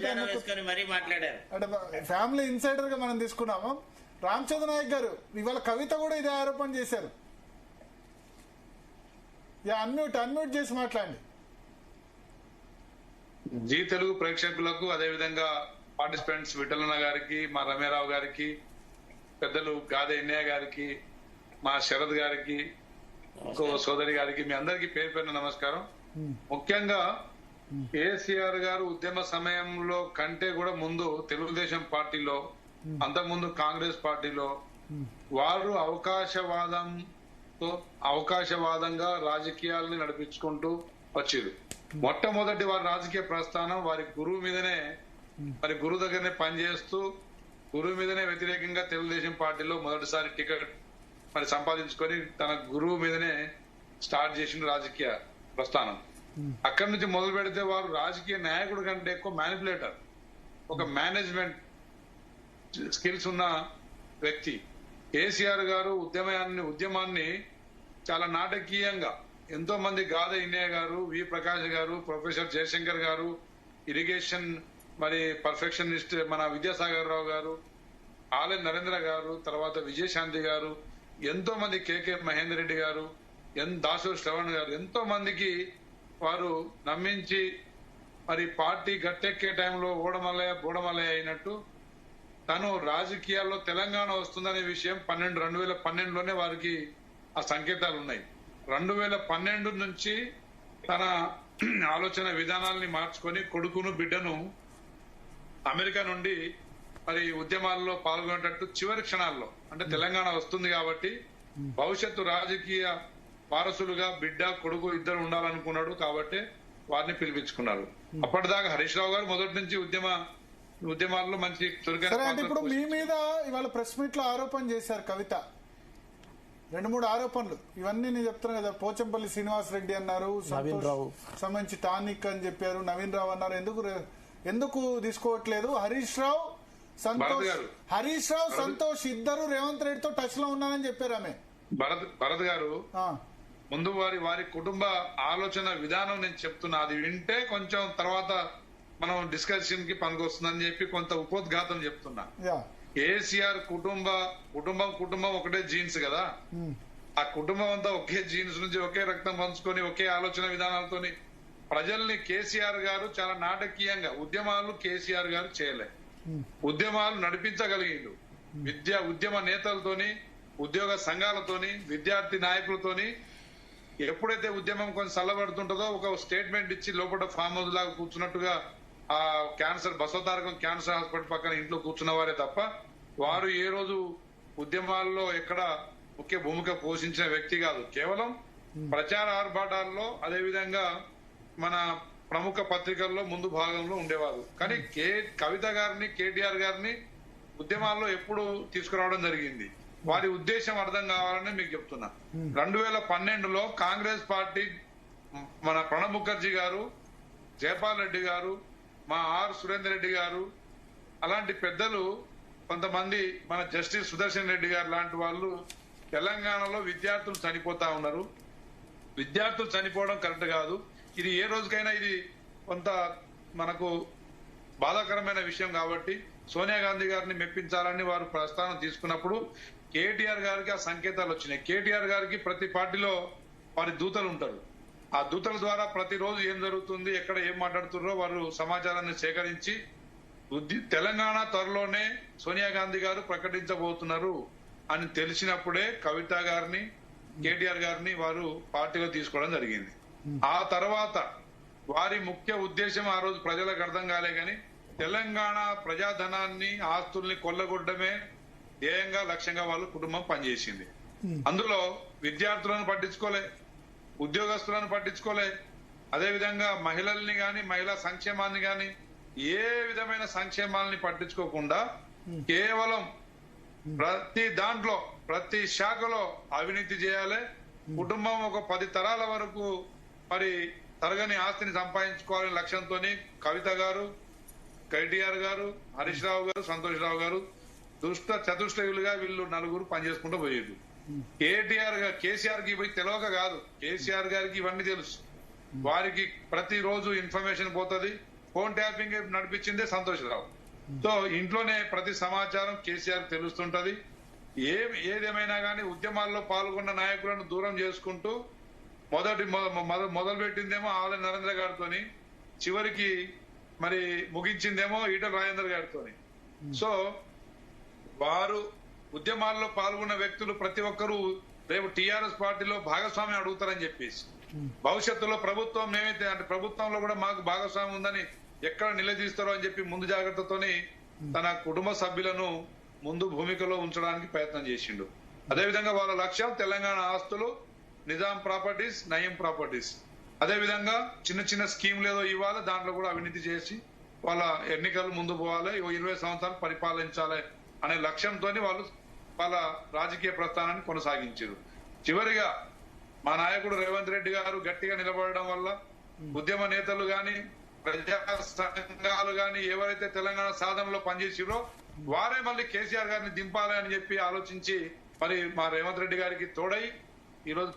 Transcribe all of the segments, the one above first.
కవిత మాట్లాడారు అంటే family insider గా మనం తీసుకున్నాము. రామచంద్ర నాయక్ గారు ఇవాళ కవిత కూడా ఇదే ఆరోపణ చేశారు. అన్మ్యూట్ చేసి మాట్లాడండి. జీ తెలుగు ప్రేక్షకులకు అదేవిధంగా పార్టిసిపెంట్స్ విఠలన్న గారికి, మా రమేరావు గారికి, పెద్దలు గాదే ఎన్నయ్య గారికి, మా శరద్ గారికి, ఇంకో సోదరి గారికి, మీ అందరికి పేరు పేరున నమస్కారం. ముఖ్యంగా కేసీఆర్ గారు ఉద్యమ సమయంలో కంటే కూడా ముందు తెలుగుదేశం పార్టీలో, అంతకుముందు కాంగ్రెస్ పార్టీలో వారు అవకాశవాదంగా రాజకీయాలని నడిపించుకుంటూ వచ్చారు. మొట్టమొదటి వారి రాజకీయ ప్రస్థానం వారి గురువు మీదనే, మరి గురువు దగ్గరనే పనిచేస్తూ గురువు మీదనే వ్యతిరేకంగా తెలుగుదేశం పార్టీలో మొదటిసారి టికెట్ మరి సంపాదించుకొని తన గురువు మీదనే స్టార్ట్ చేసిన రాజకీయ ప్రస్థానం. అక్కడి నుంచి మొదలు పెడితే వారు రాజకీయ నాయకుడు కంటే ఎక్కువ మ్యానిపులేటర్, ఒక మేనేజ్మెంట్ స్కిల్స్ ఉన్న వ్యక్తి. కేసీఆర్ గారు ఉద్యమాన్ని చాలా నాటకీయంగా ఎంతో మంది గాదే ఇన్నయ్య గారు, వి ప్రకాష్ గారు, ప్రొఫెసర్ జయశంకర్ గారు, ఇరిగేషన్ మరి పర్ఫెక్షనిస్ట్ మన విద్యాసాగర్ రావు గారు, ఆలయ నరేంద్ర గారు, తర్వాత విజయశాంతి గారు, ఎంతో మంది కేకే మహేందర్ రెడ్డి గారు, దాసూరి శ్రవణ్ గారు, ఎంతో మందికి వారు నమ్మించి మరి పార్టీ గట్టెక్కే టైంలో బోడమల్లయ్య అయినట్టు తను రాజకీయాల్లో తెలంగాణ వస్తుందనే విషయం 2012లోనే వారికి ఆ సంకేతాలు ఉన్నాయి. 2012 నుంచి తన ఆలోచన విధానాల్ని మార్చుకొని కొడుకును బిడ్డను అమెరికా నుండి మరి ఉద్యమాల్లో పాల్గొనేటట్టు చివరి క్షణాల్లో, అంటే తెలంగాణ వస్తుంది కాబట్టి భవిష్యత్తు రాజకీయ వారసులుగా బిడ్డ కొడుకు ఇద్దరు ఉండాలనుకున్నాడు కాబట్టి వారిని పిలిపించుకున్నారు. అప్పటిదాకా హరీష్ రావు గారు మొదటి నుంచి ఉద్యమాల్లో మంచి చురుకైన. ఇప్పుడు మీ మీద ఇవాళ ప్రెస్ మీట్ లో ఆరోపణ చేశారు కవిత, 2-3 ఆరోపణలు. ఇవన్నీ నేను చెప్తున్నాను కదా. పోచంపల్లి శ్రీనివాస్ రెడ్డి అన్నారు, సంబంధించి టానిక్ అని చెప్పారు, నవీన్ రావు అన్నారు. ఎందుకు తీసుకోవట్లేదు? హరీష్ రావు సంతోష్ ఇద్దరు రేవంత్ రెడ్డితో టచ్ లో ఉన్నారని చెప్పారు ఆమె. భరత్ గారు ముందు వారి కుటుంబ ఆలోచన విధానం నేను చెప్తున్నా, అది వింటే కొంచెం తర్వాత మనం డిస్కషన్ కి పనికొస్తుందని చెప్పి కొంత ఉపోద్ఘాతం చెప్తున్నా. కేసీఆర్ కుటుంబం ఒకటే జీన్స్ కదా, ఆ కుటుంబం అంతా ఒకే జీన్స్ నుంచి ఒకే రక్తం పంచుకొని ఒకే ఆలోచన విధానాలతోని ప్రజల్ని కేసీఆర్ గారు చాలా నాటకీయంగా ఉద్యమాలు కేసీఆర్ గారు చేయలే, ఉద్యమాలు నడిపించగలిగిండు. ఉద్యమ నేతలతోని, ఉద్యోగ సంఘాలతోని, విద్యార్థి నాయకులతోని ఎప్పుడైతే ఉద్యమం కొంచెం చల్లబడుతుంటుందో ఒక స్టేట్మెంట్ ఇచ్చి లోపల ఫామ్ హౌస్ లాగా కూర్చున్నట్టుగా ఆ బసవతారకం క్యాన్సర్ హాస్పిటల్ పక్కన ఇంట్లో కూర్చున్న వారే తప్ప వారు ఏ రోజు ఉద్యమాల్లో ఎక్కడ ముఖ్య భూమిక పోషించిన వ్యక్తి కాదు. కేవలం ప్రచార ఆర్భాటాల్లో, అదేవిధంగా మన ప్రముఖ పత్రికల్లో ముందు భాగంలో ఉండేవారు. కానీ కవిత గారిని, కేటీఆర్ గారిని ఉద్యమాల్లో ఎప్పుడు తీసుకురావడం జరిగింది. వారి ఉద్దేశం అర్థం కావాలని మీకు చెప్తున్నా. 2012లో కాంగ్రెస్ పార్టీ మన ప్రణబ్ ముఖర్జీ గారు, జయపాల్ రెడ్డి గారు, మా సురేందర్ రెడ్డి గారు, అలాంటి పెద్దలు కొంతమంది, మన జస్టిస్ సుదర్శన్ రెడ్డి గారు లాంటి వాళ్ళు తెలంగాణలో విద్యార్థులు చనిపోతా ఉన్నారు. విద్యార్థులు చనిపోవడం కరెక్ట్ కాదు. ఇది ఏ రోజుకైనా ఇది కొంత మనకు బాధాకరమైన విషయం కాబట్టి సోనియా గాంధీ గారిని మెప్పించాలని వారు ప్రస్థానం తీసుకున్నప్పుడు కేటీఆర్ గారికి ఆ సంకేతాలు వచ్చినాయి. కేటీఆర్ గారికి ప్రతి పార్టీలో వారి దూతలు ఉంటారు. ఆ దూతల ద్వారా ప్రతిరోజు ఏం జరుగుతుంది, ఎక్కడ ఏం మాట్లాడుతున్నారో వారు సమాచారాన్ని సేకరించి తెలంగాణ త్వరలోనే సోనియా గాంధీ గారు ప్రకటించబోతున్నారు అని తెలిసినప్పుడే కవిత గారిని, కేటీఆర్ గారిని వారు పార్టీలో తీసుకోవడం జరిగింది. ఆ తర్వాత వారి ముఖ్య ఉద్దేశం ఆ రోజు ప్రజలకు అర్థం కాలే గాని తెలంగాణ ప్రజాధనాన్ని, ఆస్తుల్ని కొల్లగొట్టడమే ధ్యేయంగా, లక్ష్యంగా వాళ్ళు కుటుంబం పనిచేసింది. అందులో విద్యార్థులను పట్టించుకోలే, ఉద్యోగస్తులను పట్టించుకోలే, అదేవిధంగా మహిళల్ని గాని, మహిళా సంక్షేమాన్ని గాని, ఏ విధమైన సంక్షేమాలని పట్టించుకోకుండా కేవలం ప్రతి దాంట్లో, ప్రతి శాఖలో అవినీతి చేయాలి, కుటుంబం ఒక 10 తరాల వరకు మరి తరగని ఆస్తిని సంపాదించుకోవాలనే లక్ష్యంతో కవిత గారు, కేటీఆర్ గారు, హరీష్ రావు గారు, సంతోష్ రావు గారు చతుష్టయులుగా వీళ్ళు నలుగురు పనిచేసుకుంటూ పోయేది. కేసీఆర్ కి పోయి తెలియక కాదు, కేసీఆర్ గారికి ఇవన్నీ తెలుసు. వారికి ప్రతిరోజు ఇన్ఫర్మేషన్ పోతుంది, ఫోన్ ట్యాపింగ్ నడిపించిందే సంతోష్ రావు. సో ఇంట్లోనే ప్రతి సమాచారం కేసీఆర్ తెలుస్తుంటది. ఏదేమైనా కానీ ఉద్యమాల్లో పాల్గొన్న నాయకులను దూరం చేసుకుంటూ మొదలు పెట్టిందేమో ఆల నరేంద్ర గారితోని, చివరికి మరి ముగించిందేమో ఈటల రాజేందర్ గారితోని. సో వారు ఉద్యమాల్లో పాల్గొన్న వ్యక్తులు ప్రతి ఒక్కరూ రేపు టీఆర్ఎస్ పార్టీలో భాగస్వామ్యం అడుగుతారని చెప్పేసి, భవిష్యత్తులో ప్రభుత్వం ఏమైతే అంటే ప్రభుత్వంలో కూడా మాకు భాగస్వామ్యం ఉందని ఎక్కడ నిలదీస్తారో అని చెప్పి ముందు జాగ్రత్తతోని తన కుటుంబ సభ్యులను ముందు భూమికలో ఉంచడానికి ప్రయత్నం చేసిండు. అదేవిధంగా వాళ్ళ లక్ష్యం తెలంగాణ ఆస్తులు, నిజాం ప్రాపర్టీస్, నయం ప్రాపర్టీస్. అదేవిధంగా చిన్న చిన్న స్కీమ్లు ఏదో ఇవ్వాలి, దాంట్లో కూడా అవినీతి చేసి వాళ్ళ ఎన్నికలు ముందు పోవాలి, 20 సంవత్సరాలు పరిపాలించాలి అనే లక్ష్యంతో వాళ్ళు వాళ్ళ రాజకీయ ప్రస్థానాన్ని కొనసాగించారు. చివరిగా మా నాయకుడు రేవంత్ రెడ్డి గారు గట్టిగా నిలబడడం వల్ల ఉద్యమ నేతలు గాని ప్రజా సంఘాలు గాని ఎవరైతే తెలంగాణ సాధనలో పనిచేసిరో వారే మళ్ళీ కేసీఆర్ గారిని దింపాలి అని చెప్పి ఆలోచించి మరి మా రేవంత్ రెడ్డి గారికి తోడై ఈరోజు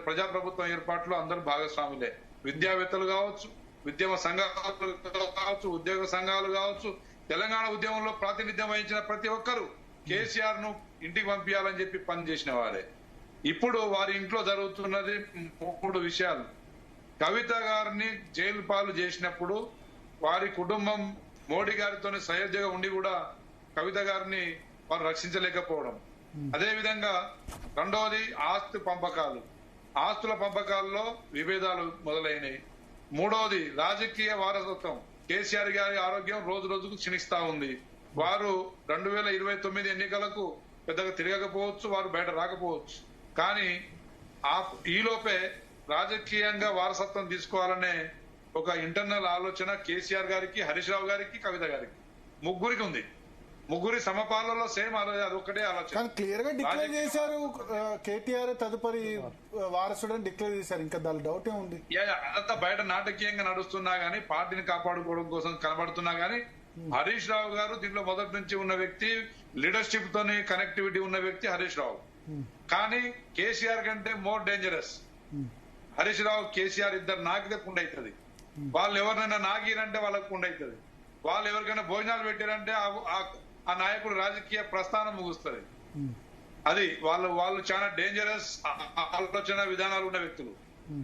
ప్రజాప్రభుత్వం ఏర్పాట్లో అందరూ భాగస్వాములే. విద్యావేత్తలు కావచ్చు, ఉద్యమ సంఘాలు కావచ్చు, ఉద్యోగ సంఘాలు కావచ్చు, తెలంగాణ ఉద్యమంలో ప్రాతినిధ్యం వహించిన ప్రతి ఒక్కరూ కేసీఆర్ ను ఇంటికి పంపించాలని చెప్పి పనిచేసిన వారే. ఇప్పుడు వారి ఇంట్లో జరుగుతున్నది 3 విషయాలు. కవిత గారిని జైలు పాలు చేసినప్పుడు వారి కుటుంబం మోడీ గారితోనే సయోధ్యగా ఉండి కూడా కవిత గారిని వారు రక్షించలేకపోవడం. అదేవిధంగా రెండవది ఆస్తి పంపకాలు, ఆస్తుల పంపకాల్లో విభేదాలు మొదలైనవి. మూడవది రాజకీయ వారసత్వం. కేసీఆర్ గారి ఆరోగ్యం రోజు రోజుకు క్షీణిస్తా ఉంది. వారు 2029 ఎన్నికలకు పెద్దగా తిరగకపోవచ్చు, వారు బయట రాకపోవచ్చు. కానీ ఈలోపే రాజకీయంగా వారసత్వం తీసుకోవాలనే ఒక ఇంటర్నల్ ఆలోచన కేసీఆర్ గారికి, హరీష్ రావు గారికి, కవిత గారికి ముగ్గురికి ఉంది. ముగ్గురి సమపాలలో సేమ్ అది ఒకటే ఆలోచన. క్లియర్ గా డిక్లేర్ చేశారు కేటీఆర్ తదుపరి వారసుడని డిక్లేర్ చేశారు. ఇంకా దాని డౌట్ ఏముంది? అదంతా బయట నాటకీయంగా నడుస్తున్నా గానీ, పార్టీని కాపాడుకోవడం కోసం కనబడుతున్నా గానీ, హరీష్ రావు గారు దీంట్లో మొదటి నుంచి ఉన్న వ్యక్తి, లీడర్షిప్ తోని కనెక్టివిటీ ఉన్న వ్యక్తి హరీష్ రావు. కానీ కేసీఆర్ కంటే మోర్ డేంజరస్ హరీష్ రావు. కేసీఆర్ ఇద్దరు నాకితే కుండైతుంది. వాళ్ళు ఎవరినైనా నాగిరంటే వాళ్ళకు కుండైతుంది. వాళ్ళు ఎవరికైనా భోజనాలు పెట్టారంటే ఆ నాయకుడు రాజకీయ ప్రస్థానం ముగుస్తుంది. అది వాళ్ళు చాలా డేంజరస్ ఆలోచన విధానాలు ఉన్న వ్యక్తులు.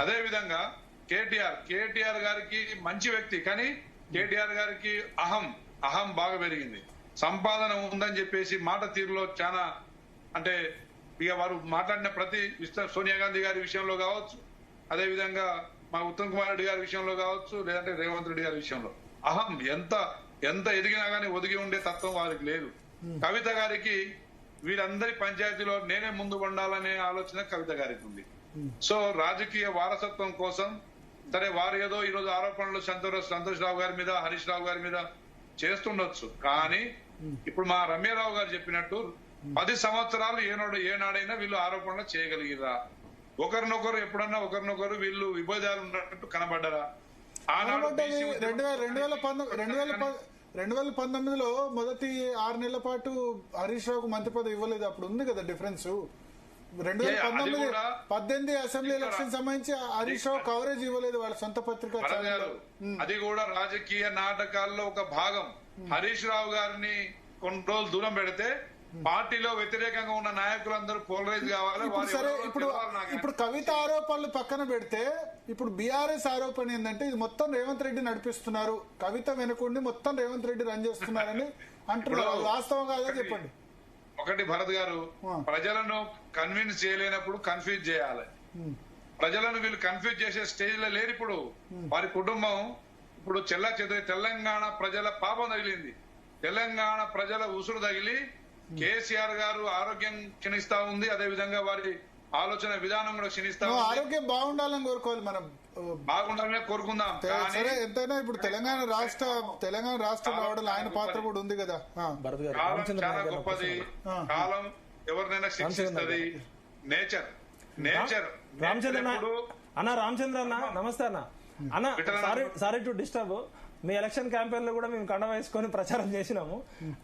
అదే విధంగా కేటీఆర్ గారికి మంచి వ్యక్తి, కానీ కేటీఆర్ గారికి అహం బాగా పెరిగింది. సంపాదన ఉందని చెప్పేసి మాట తీరులో చాలా అంటే ఇక వారు మాట్లాడిన ప్రతి సోనియా గాంధీ గారి విషయంలో కావచ్చు, అదే విధంగా మా ఉత్తమ్ కుమార్ రెడ్డి గారి విషయంలో కావచ్చు, లేదంటే రేవంత్ రెడ్డి గారి విషయంలో అహం ఎంత ఎదిగినా గానీ ఒదిగి ఉండే తత్వం వారికి లేదు. కవిత గారికి వీరందరి పంచాయతీలో నేనే ముందు ఉండాలనే ఆలోచన కవిత గారికి ఉంది. సో రాజకీయ వారసత్వం కోసం సరే వారు ఏదో ఈరోజు ఆరోపణలు సంతోష్ రావు గారి మీద, హరీష్ రావు గారి మీద చేస్తుండొచ్చు. కానీ ఇప్పుడు మా రమ్యారావు గారు చెప్పినట్టు 10 సంవత్సరాలు ఏనాడైనా వీళ్ళు ఆరోపణలు చేయగలిగిరా? ఒకరినొకరు ఎప్పుడన్నా ఒకరినొకరు వీళ్ళు విభేదాలు ఉన్నట్టు కనబడ్డరా? 2019లో మొదటి 6 నెలల పాటు హరీష్ రావుకు మంత్రి పదవి ఇవ్వలేదు. అప్పుడు ఉంది కదా డిఫరెన్స్. 2018 అసెంబ్లీ ఎలక్షన్ సంబంధించి హరీష్ రావు కవరేజ్ ఇవ్వలేదు వాళ్ళ సొంత పత్రిక. అది కూడా రాజకీయ నాటకాల్లో ఒక భాగం. హరీష్ రావు గారిని కొన్ని రోజులు దూరం పెడితే పార్టీలో వ్యతిరేకంగా ఉన్న నాయకులందరూ పోలరైజ్ కావాలి. ఇప్పుడు కవిత ఆరోపణలు పక్కన పెడితే ఇప్పుడు బీఆర్ఎస్ ఆరోపణ ఏంటంటే ఇది మొత్తం రేవంత్ రెడ్డి నడిపిస్తున్నారు, కవిత వెనుకుండి మొత్తం రేవంత్ రెడ్డి రన్ చేస్తున్నారని అంటున్నారు. వాస్తవం కాదా చెప్పండి. ఒకటి భరత్ గారు, ప్రజలను కన్విన్స్ చేయలేనప్పుడు కన్ఫ్యూజ్ చేయాలి. ప్రజలను వీళ్ళు కన్ఫ్యూజ్ చేసే స్టేజ్ లో లేరు. ఇప్పుడు వారి కుటుంబం ఇప్పుడు తెలంగాణ ప్రజల పాపం తగిలింది. తెలంగాణ ప్రజల ఉసురు తగిలి కేసీఆర్ గారు ఆరోగ్యం క్షీణిస్తా ఉంది. అదే విధంగా వారి ఆలోచన విధానం కూడా క్షీణిస్తా ఉంది. ఆరోగ్యం బాగుండాలని కోరుకోవాలి, మనం బాగుండాలని కోరుకుందాం. సరే ఎంతైనా ఇప్పుడు తెలంగాణ రాష్ట్రం రావడం ఆయన పాత్ర కూడా ఉంది కదా. కాలం చాలా గొప్పది. కాలం ఎవరినైనా శిక్షిస్తుంది. నేచర్ రామచంద్ర అన్న నమస్తే అన్న sorry to disturb. Me election campaign లో కూడా మేము కండ వేసుకొని ప్రచారం చేసినాము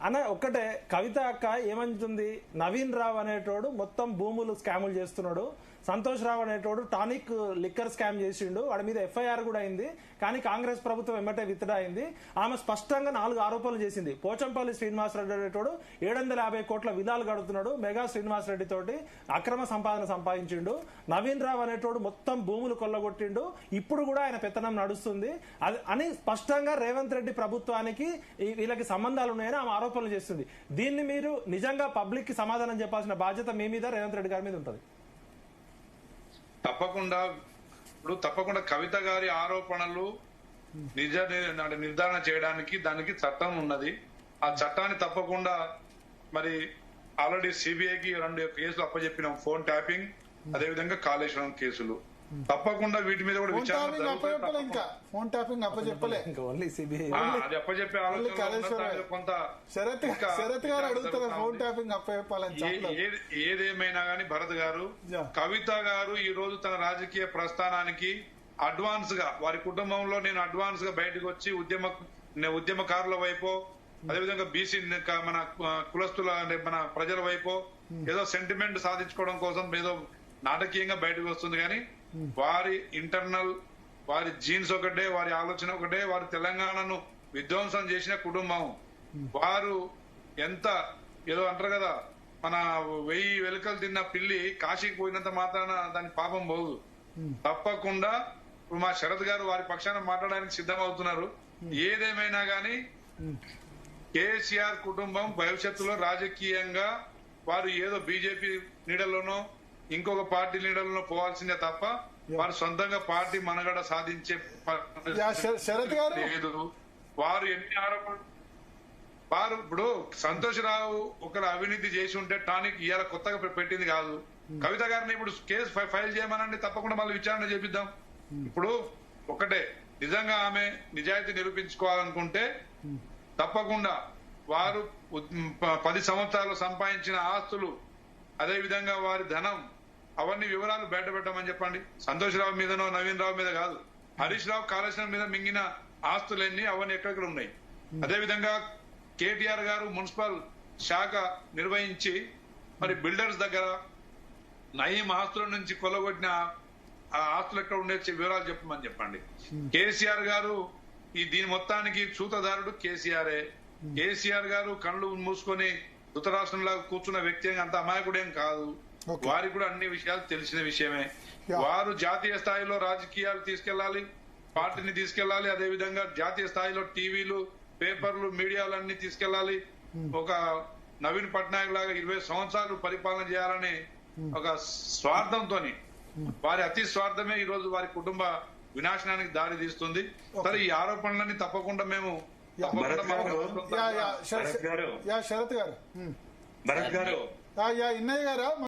అన్న. ఒక్కటే కవిత అక్క ఏమంటుంది, నవీన్ రావు అనేటోడు మొత్తం భూములు స్కాములు చేస్తున్నాడు, సంతోష్ రావు అనేటోడు టానిక్ లిక్కర్ స్కామ్ చేసిండు, వాడి మీద ఎఫ్ఐఆర్ కూడా అయింది. కానీ కాంగ్రెస్ ప్రభుత్వం వెంబటే విత్డ్రా అయింది. ఆమె స్పష్టంగా 4 ఆరోపణలు చేసింది. పోచంపల్లి శ్రీనివాసరెడ్డి అనేటోడు 750 కోట్ల విలాలు గడుతున్నాడు, మెగా శ్రీనివాసరెడ్డి తోటి అక్రమ సంపాదన సంపాదించిండు. నవీన్ రావు అనేటోడు మొత్తం భూములు కొల్లగొట్టిండు, ఇప్పుడు కూడా ఆయన పెత్తనం నడుస్తుంది అని స్పష్టంగా రేవంత్ రెడ్డి ప్రభుత్వానికి వీళ్ళకి సంబంధాలు ఉన్నాయని ఆమె ఆరోపణలు చేస్తుంది. దీన్ని మీరు నిజంగా పబ్లిక్ కి సమాధానం చెప్పాల్సిన బాధ్యత మీ మీద, రేవంత్ రెడ్డి గారి మీద ఉంటుంది. తప్పకుండా కవిత గారి ఆరోపణలు నిర్ధారణ చేయడానికి దానికి చట్టం ఉన్నది. ఆ చట్టాన్ని తప్పకుండా మరి ఆల్రెడీ సిబిఐకి 2 కేసులు అప్పచెప్పినాం, ఫోన్ ట్యాపింగ్, అదేవిధంగా కాళేశ్వరం కేసులు. తప్పకుండా వీటి మీద కూడా విచారణ ఫోన్ ట్యాపింగ్ అప్పచెప్పలే, అది అప్పచెప్పే ఆలోచన కొంత శరత్ గారు అడుగుతారు ఫోన్ ట్యాపింగ్ అప్పచెప్పాలని. ఏదేమైనా గానీ భరత్ గారు, కవిత గారు ఈ రోజు తన రాజకీయ ప్రస్థానానికి అడ్వాన్స్ గా వారి కుటుంబంలో నేను అడ్వాన్స్ గా బయటకు వచ్చి ఉద్యమకారుల వైపు, అదేవిధంగా బీసీ మన కులస్తుల మన ప్రజల వైపు ఏదో సెంటిమెంట్ సాధించుకోవడం కోసం ఏదో నాటకీయంగా బయటకు వస్తుంది. కానీ వారి ఇంటర్నల్, వారి జీన్స్ ఒకటే, వారి ఆలోచన ఒకటే. వారు తెలంగాణను విధ్వంసం చేసిన కుటుంబం. వారు ఎంత ఏదో అంటారు కదా, మన 1000 వెలుకలు తిన్న పిల్లి కాశీకి పోయినంత మాత్రాన దాని పాపం పోదు. తప్పకుండా ఇప్పుడు మా శరత్ గారు వారి పక్షాన మాట్లాడడానికి సిద్ధమవుతున్నారు. ఏదేమైనా గాని కేసీఆర్ కుటుంబం భవిష్యత్తులో రాజకీయంగా వారు ఏదో బీజేపీ నీడలోనో ఇంకొక పార్టీ నీడలోనో పోవాల్సిందే తప్ప వారు సొంతంగా పార్టీ మనగడ సాధించే లేదు. వారు ఎన్ని ఆరోపణలు, వారు ఇప్పుడు సంతోష్ రావు ఒకరు అవినీతి చేసి ఉంటే టానిక్ ఇవాళ కొత్తగా పెట్టింది కాదు. కవిత గారిని ఇప్పుడు కేసు ఫైల్ చేయమనండి, తప్పకుండా మళ్ళీ విచారణ చేపిద్దాం. ఇప్పుడు ఒకటే, నిజంగా ఆమె నిజాయితీ నిరూపించుకోవాలనుకుంటే తప్పకుండా వారు 10 సంవత్సరాలు సంపాదించిన ఆస్తులు, అదే విధంగా వారి ధనం, అవన్నీ వివరాలు బయట పెట్టమని చెప్పండి. సంతోష్ రావు మీదనో నవీన్ రావు మీద కాదు, హరీష్ రావు కాళేశ్వరం మీద మింగిన ఆస్తులన్నీ అవన్నీ ఎక్కడెక్కడ ఉన్నాయి. అదేవిధంగా కేటీఆర్ గారు మున్సిపల్ శాఖ నిర్వహించి మరి బిల్డర్స్ దగ్గర నయీం ఆస్తుల నుంచి కొల్లగొట్టిన ఆ ఆస్తులు ఎక్కడ ఉండే వివరాలు చెప్పమని చెప్పండి. కేసీఆర్ గారు దీని మొత్తానికి సూతదారుడు కేసీఆరే. కేసీఆర్ గారు కళ్ళు మూసుకొని ధృతరాష్ట్రంలాగా కూర్చున్న వ్యక్తి అంత అమాయకుడేం కాదు. వారికి కూడా అన్ని విషయాలు తెలిసిన విషయమే. వారు జాతీయ స్థాయిలో రాజకీయాలు తీసుకెళ్లాలి, పార్టీని తీసుకెళ్లాలి. అదేవిధంగా జాతీయ స్థాయిలో టీవీలు, పేపర్లు, మీడియాలన్నీ తీసుకెళ్లాలి. ఒక నవీన్ పట్నాయక్ లాగా 20 సంవత్సరాలు పరిపాలన చేయాలని ఒక స్వార్థంతో, వారి అతి స్వార్థమే ఈ రోజు వారి కుటుంబ వినాశనానికి దారి తీస్తుంది. సరే, ఈ ఆరోపణలన్నీ తప్పకుండా మేము శరత్ గారు భరత్ గారు ఇన్నయ్య గారా